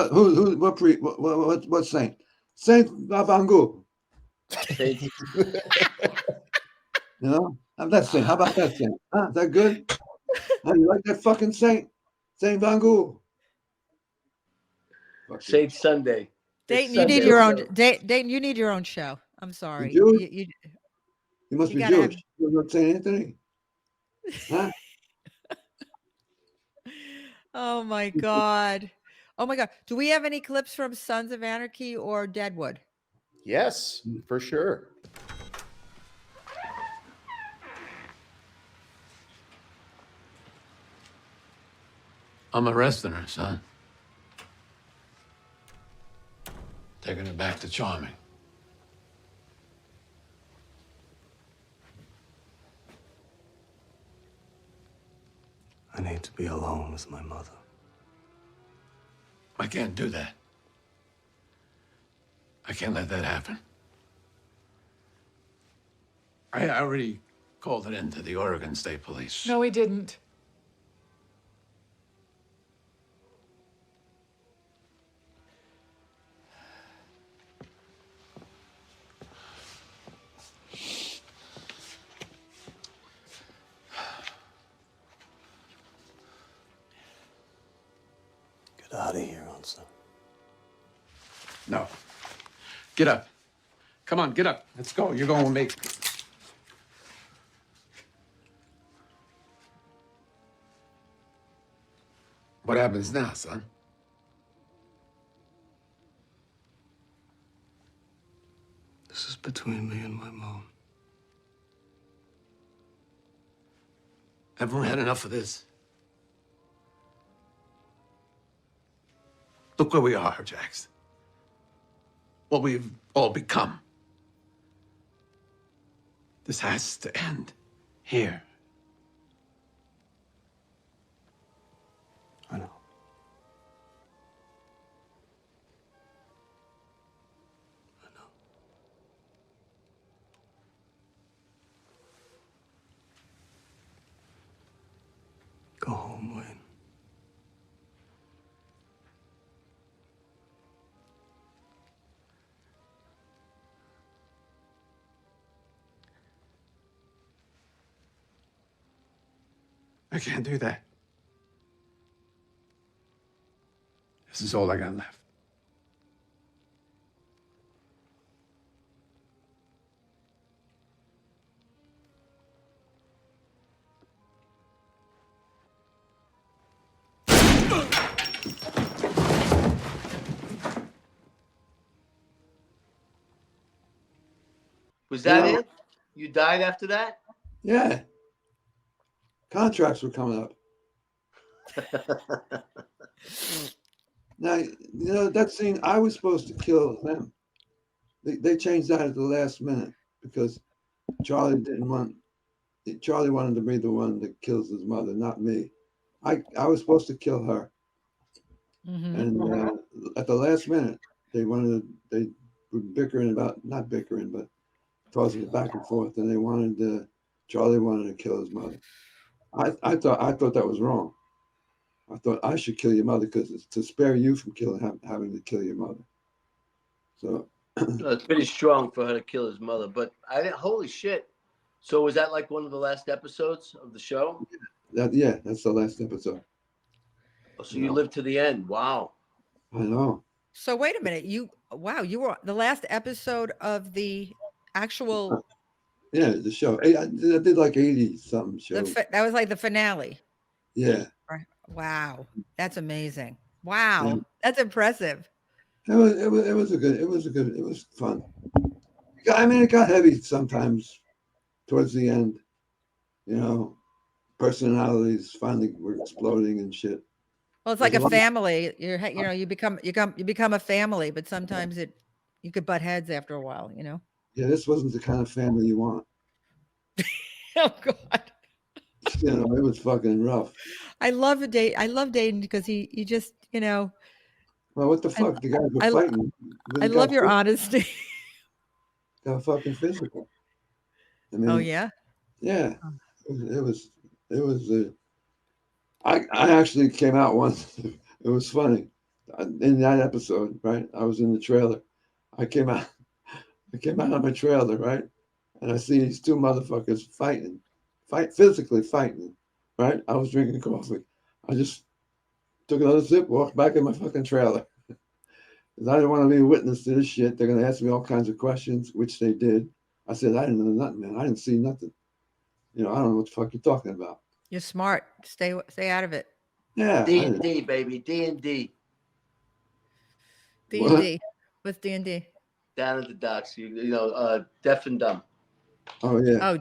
saint? Saint Babangu. I'm that saint. How about that saint? Huh? Is that good? You like that fucking saint? Saint Bangu. Saint Sunday. Dayton, you need your own. Dayton, you need your own show. I'm sorry. You must be Jewish. You're not Saint Anthony. Huh? Oh my God. Oh my God. Do we have any clips from Sons of Anarchy or Deadwood? Yes, for sure. I'm arresting her, son. Taking her back to Charming. I need to be alone with my mother. I can't do that. I can't let that happen. I already called it in to the Oregon State Police. No, he didn't. Get out of here, Elsa. No. Get up. Come on, get up. Let's go. You're going with me. What happens now, son? This is between me and my mom. Everyone had enough of this. Look where we are, Jax. What we've all become. This has to end here. I know. Go home, Wayne. I can't do that. This is all I got left. Was that Yeah. it? You died after that? Yeah. Contracts were coming up. Now, that scene, I was supposed to kill them. They changed that at the last minute because Charlie wanted to be the one that kills his mother, not me. I was supposed to kill her. Mm-hmm. And at the last minute, they were bickering about, not bickering, but tossing it back and forth. And Charlie wanted to kill his mother. I thought that was wrong. I thought I should kill your mother because it's to spare you from having to kill your mother. So It's pretty strong for her to kill his mother. But holy shit. So was that like one of the last episodes of the show? That's the last episode. So you lived to the end. Wow. I know. So wait a minute. You were the last episode of the actual. Yeah, the show. I did like 80 something shows. That was like the finale. Yeah. Wow, that's amazing. Wow, Yeah. that's impressive. It was fun. I mean, it got heavy sometimes towards the end. Personalities finally were exploding and shit. Well, it's like a family. You become a family, but sometimes you could butt heads after a while. Yeah, this wasn't the kind of family you want. Oh God. It was fucking rough. I love Dayton because he just Well, what the fuck? The guys were fighting. I love your honesty. Got fucking physical. I mean, oh yeah. Yeah, it was. I actually came out once. It was funny. In that episode, right? I was in the trailer. I came out of my trailer, right? And I see these two motherfuckers physically fighting, right? I was drinking coffee. I just took another sip, walked back in my fucking trailer. Because I didn't want to be a witness to this shit. They're going to ask me all kinds of questions, which they did. I said, I didn't know nothing, man. I didn't see nothing. I don't know what the fuck you're talking about. You're smart. Stay out of it. Yeah. D&D, baby. D&D. D&D. What's D&D? Down at the docks. Deaf and dumb. Oh, yeah. Oh,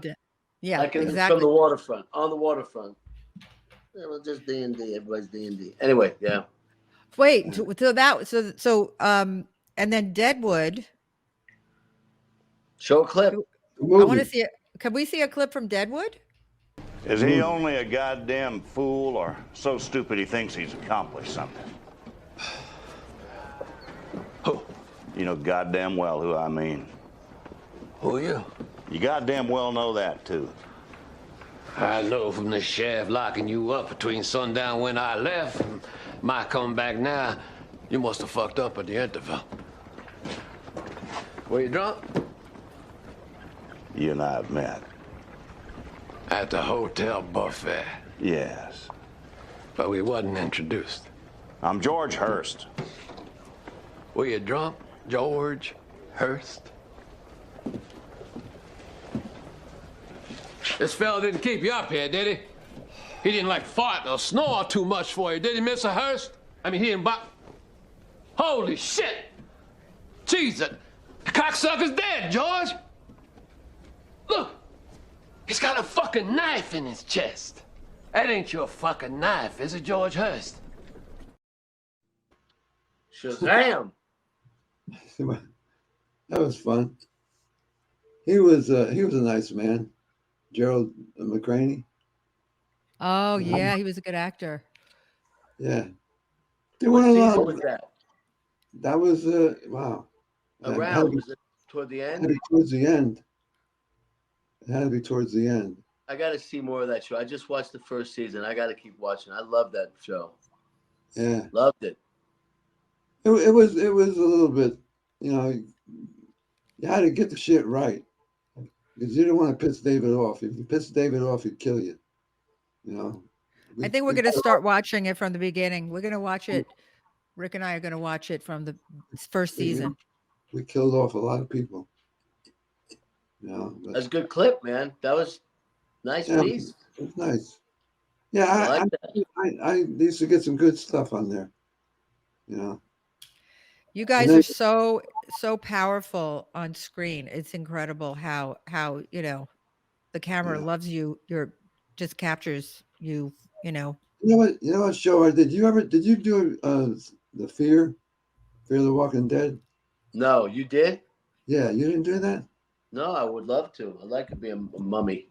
yeah, Like exactly. from the waterfront. On the waterfront. Yeah, well, just D&D. Everybody's D&D. Anyway, yeah. Wait, and then Deadwood. Show a clip. I want to see it. Can we see a clip from Deadwood? Is he only a goddamn fool or so stupid he thinks he's accomplished something? Who? You know goddamn well who I mean. Who are you? You goddamn well know that, too. I know from the shaft locking you up between sundown when I left and my coming back now, you must have fucked up at the interval. Were you drunk? You and I have met. At the hotel buffet. Yes. But we wasn't introduced. I'm George Hurst. Were you drunk, George Hurst? This fella didn't keep you up here, did he? He didn't like fart or snore too much for you, did he, Mr. Hurst? I mean, he didn't Holy shit! Jesus! The cocksucker's dead, George! Look! He's got a fucking knife in his chest. That ain't your fucking knife, is it, George Hurst? Shazam! That was fun. He was a nice man, Gerald McCraney. Oh yeah, he was a good actor. Yeah, there weren't a lot. What was that? That was wow. Around was it toward the Had to end? be towards the end. It had to be towards the end. I got to see more of that show. I just watched the first season. I got to keep watching. I love that show. Yeah, Loved it. it was a little bit. You had to get the shit right because you didn't want to piss David off. If you piss David off, he'd kill you. I think we're going to start watching it from the beginning. We're going to watch it. Rick and I are going to watch it from the first season. We killed off a lot of people. That's a good clip, man. That was nice piece. It was nice. Yeah, I used to get some good stuff on there. You guys are so powerful on screen. It's incredible how the camera loves you. Just captures you. You know what show I did? Did you do the Fear the Walking Dead? No, you did? Yeah, you didn't do that? No, I would love to. I'd like to be a mummy.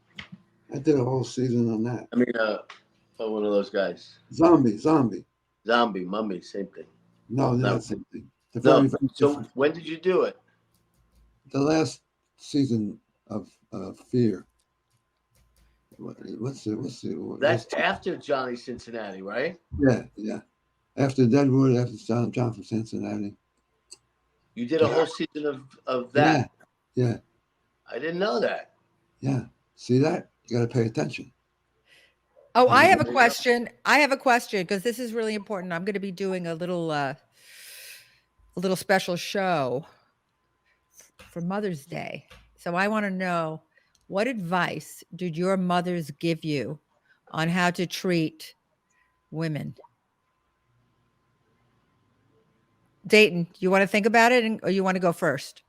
I did a whole season on that. I mean, one of those guys. Zombie, mummy, same thing. No, not the same thing. No. So when did you do it? The last season of Fear. What's That's after Johnny Cincinnati, right? Yeah. After Deadwood, after John from Cincinnati. You did a whole season of that. Yeah. I didn't know that. Yeah. See that? You got to pay attention. Oh, I have a question. Because this is really important. I'm going to be doing a little special show for Mother's Day. So I want to know, what advice did your mothers give you on how to treat women? Dayton, you want to think about it, or you want to go first?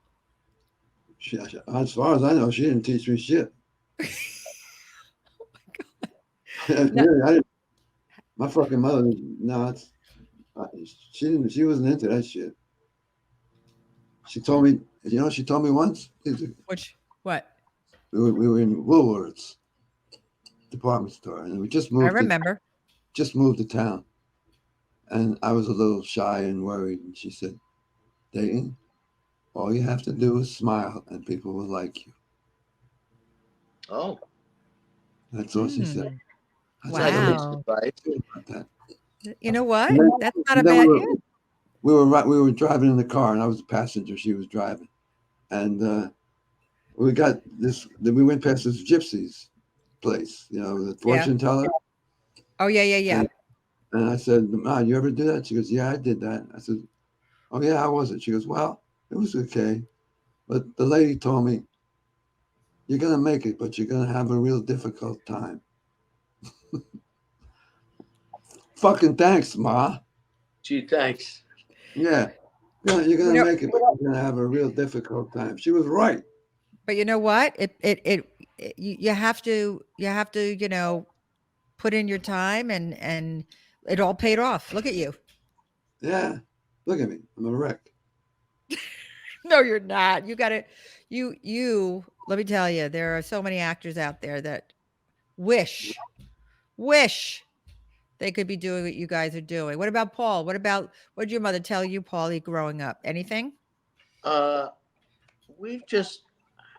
As far as I know, she didn't teach me shit. Oh my God. My fucking mother, she wasn't into that shit. She told me, she told me once. What? We were in Woolworths department store, and we just moved. I remember. Just moved to town. And I was a little shy and worried. And she said, Dayton, all you have to do is smile and people will like you. Oh. That's all she said. Wow. That. You know what? Then, that's not a bad idea. We were driving in the car, and I was the passenger. She was driving. And we got this. We went past this gypsy's place, the fortune teller. Oh, yeah. And I said, Ma, you ever do that? She goes, yeah, I did that. I said, oh, yeah, how was it? She goes, well, it was okay. But the lady told me You're gonna make it, but you're gonna have a real difficult time. Fucking thanks, Ma. Gee, thanks. Yeah. You're You gonna know, make it, but you're gonna have a real difficult time. She was right. but you know what? You have to, you know, put in your time, and it all paid off. Look at you. Yeah. Look at me. I'm a wreck. No, you're not. You got to, let me tell you, there are so many actors out there that wish they could be doing what you guys are doing. What about Paul? What did your mother tell you, Paulie, growing up? Anything? We've just,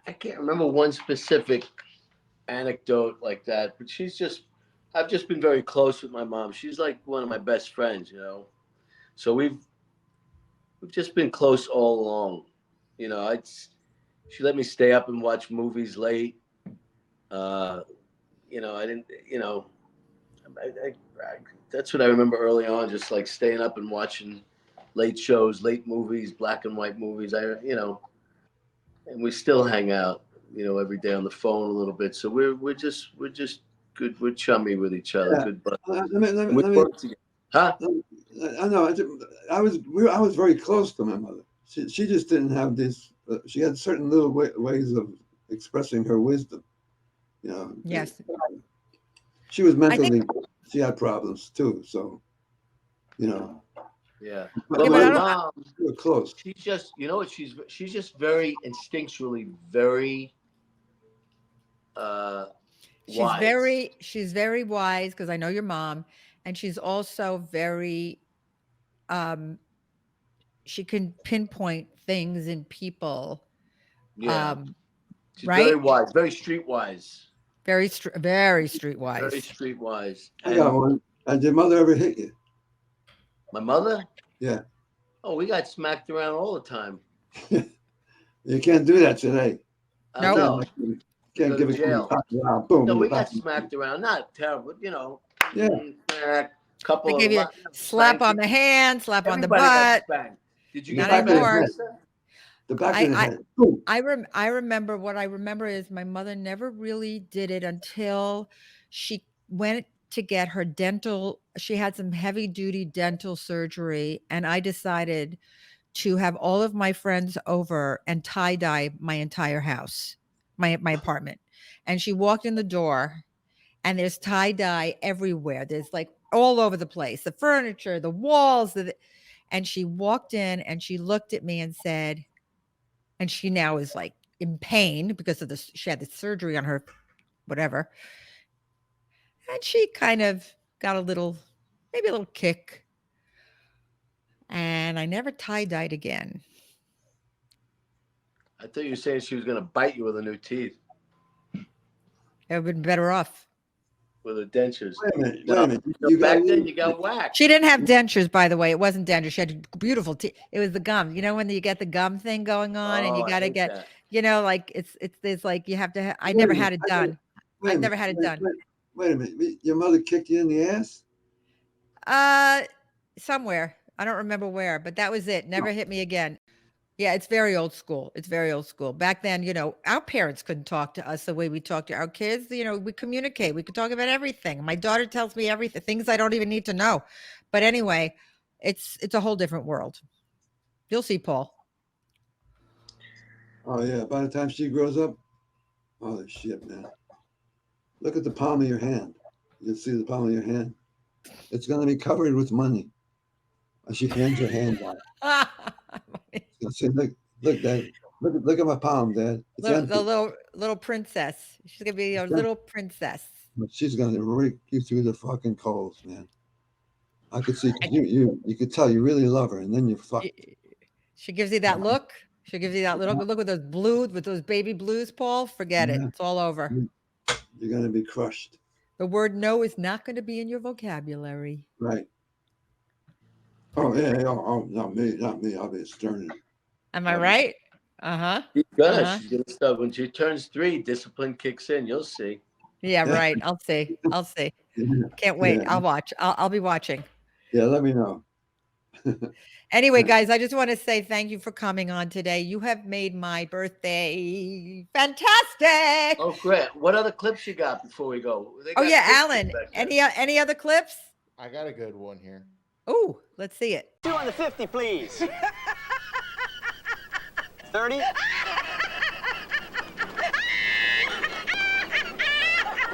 I can't remember one specific anecdote like that, but I've just been very close with my mom. She's like one of my best friends, you know. So we've just been close all along. You know, she let me stay up and watch movies late. You know, I didn't, you know, that's what I remember early on, just like staying up and watching late shows, late movies, black and white movies. You know, and we still hang out, you know, every day on the phone a little bit. So we're just good. We're chummy with each other. Yeah. Good, but Let we me, work together. Huh? I know. I was very close to my mother. She just didn't have this. She had certain little ways of expressing her wisdom. You know. Yes. She was mentally. She had problems too. So, you know. Yeah. But my mom, we were close. She's just, you know what? She's just very instinctually very wise. She's very wise, because I know your mom, and she's also very she can pinpoint things in people. Yeah. She's right? very wise, very streetwise. Very streetwise. Very streetwise. I got one. Did your mother ever hit you? My mother? Yeah. Oh, we got smacked around all the time. You can't do that today. No. Can't give jail. Boom. No, we got smacked around. Not terrible, you know. Yeah. Couple They give you slap on the hand, slap on the Everybody got butt. spanked. Did you Not get anymore. The back of the head. I remember, what I remember is my mother never really did it until she went to get her dental. She had some heavy duty dental surgery, and I decided to have all of my friends over and tie dye my entire house, my apartment. And she walked in the door, and there's tie dye everywhere. There's like all over the place, the furniture, the walls, and she walked in and she looked at me and said, and she now is like in pain because of this. She had the surgery on her, whatever. And she kind of got maybe a little kick. And I never tie-dyed again. I thought you were saying she was going to bite you with her new teeth. It would have been better off. With her dentures. Wait a minute. Back then you got whacked. She didn't have dentures, by the way. It wasn't dentures. She had beautiful teeth. It was the gum. You know when you get the gum thing going on, and you got to get, that. You know, like it's like you have to. I never had it done. I've never had it done. Wait a minute. Your mother kicked you in the ass? Somewhere. I don't remember where, but that was it. Never hit me again. Yeah, it's very old school. It's very old school. Back then, you know, our parents couldn't talk to us the way we talk to our kids. You know, we communicate. We could talk about everything. My daughter tells me everything, things I don't even need to know. But anyway, it's a whole different world. You'll see, Paul. Oh, yeah. By the time she grows up, holy shit, man. Look at the palm of your hand. You'll see the palm of your hand. It's going to be covered with money. She hands her hand out. Say, look, Dad. Look at my palm, Dad. The little princess. She's gonna be a little princess. But she's gonna rake you through the fucking coals, man. I could see you could tell you really love her, and then you fuck. She gives you that look. She gives you that little look with those baby blues, Paul. Forget it. It's all over. You're gonna be crushed. The word no is not going to be in your vocabulary. Right. Oh yeah. Oh, not me. I'll be stern. Am I right? Uh-huh. She's gonna start when she turns 3. Discipline kicks in. You'll see. Yeah, right. I'll see. Can't wait. Yeah. I'll watch. I'll be watching. Yeah, let me know. Anyway, guys, I just want to say thank you for coming on today. You have made my birthday fantastic. Oh, great. What other clips you got before we go? Oh yeah, Alan. Any other clips? I got a good one here. Oh, let's see it. 2 on the 50, please. 30.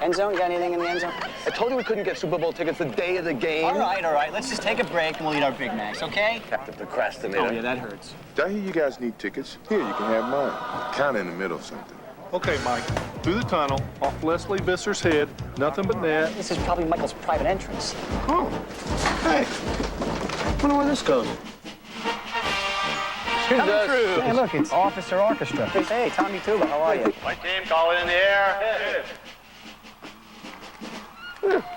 End zone? Got anything in the end zone? I told you we couldn't get Super Bowl tickets the day of the game. All right. Let's just take a break and we'll eat our Big Macs, okay? Captain Procrastinator. Oh, yeah, that hurts. Did I hear you guys need tickets? Here, you can have mine. Kind of in the middle of something. Okay, Mike. Through the tunnel, off Leslie Visser's head, nothing but net. This is probably Michael's private entrance. Oh. Hey. Wonder where this goes. Coming through. Hey, look, it's Officer Orchestra. Hey, Tommy Tuba, how are you? My team, call it in the air.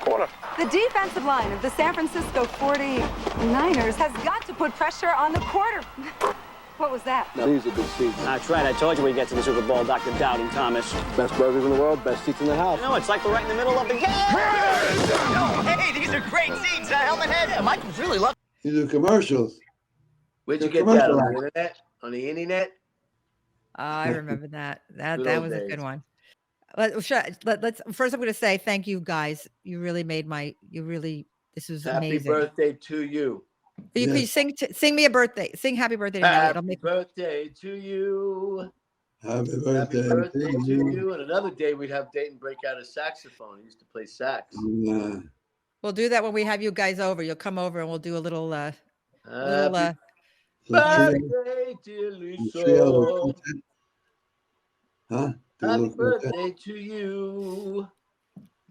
Corner. The defensive line of the San Francisco 49ers has got to put pressure on the quarter. What was that? These are good seats. That's right. I told you we'd get to the Super Bowl, Dr. Doubting Thomas. Best burgers in the world, best seats in the house. No, it's like we're right in the middle of the game. Hey, these are great seats. Helmet head. Yeah, Michael's really lucky. You do commercials. Where'd you get that? On the internet? On the internet? I remember that. That Good was a days. good one. Let's first. I'm going to say thank you, guys. You really made my. This was Happy amazing. birthday to you. You can sing me a birthday. Sing happy birthday to me. Happy birthday to you. Happy Happy birthday, birthday to you. And another day we'd have Dayton break out a saxophone. He used to play sax. Yeah. We'll do that when we have you guys over. You'll come over and we'll do a little. Happy birthday, dear Lisa. Huh? Happy birthday to you.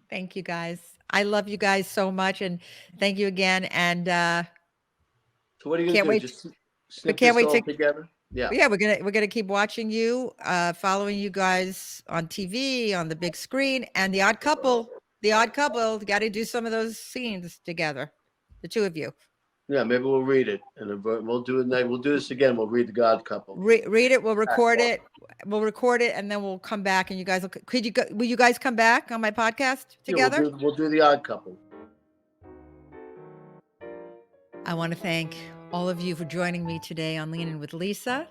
Thank you, guys. I love you guys so much, and thank you again. And so what are you can't gonna wait. do? Just We snip can't this wait all to together? Yeah. Yeah, we're gonna keep watching you, following you guys on TV, on the big screen, and the Odd Couple. The Odd Couple got to do some of those scenes together, the two of you. Yeah, maybe we'll read it, and then we'll do it. We'll do this again. We'll read the God Couple. Read it. We'll record it. We'll record it, and then we'll come back. And you guys will you guys come back on my podcast together? Yeah, we'll do the Odd Couple. I want to thank all of you for joining me today on Leanin' with Lisa.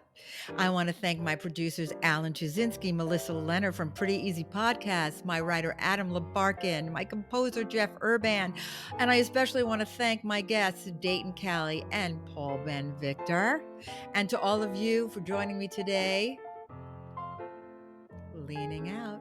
I want to thank my producers, Alan Chuzinski, Melissa Leonard from Pretty Easy Podcasts, my writer, Adam Labarkin, my composer, Jeff Urban, and I especially want to thank my guests, Dayton, Callie, and Paul Ben Victor. And to all of you for joining me today, leaning out.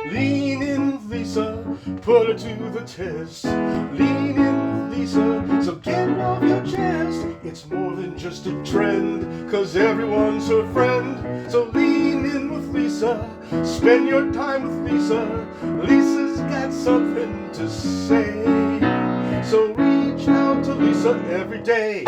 Lean in, Lisa, put it to the test. Lean in, Lisa, so get it off your chest. It's more than just a trend, 'cause everyone's her friend. So lean in with Lisa, spend your time with Lisa. Lisa's got something to say. So reach out to Lisa every day.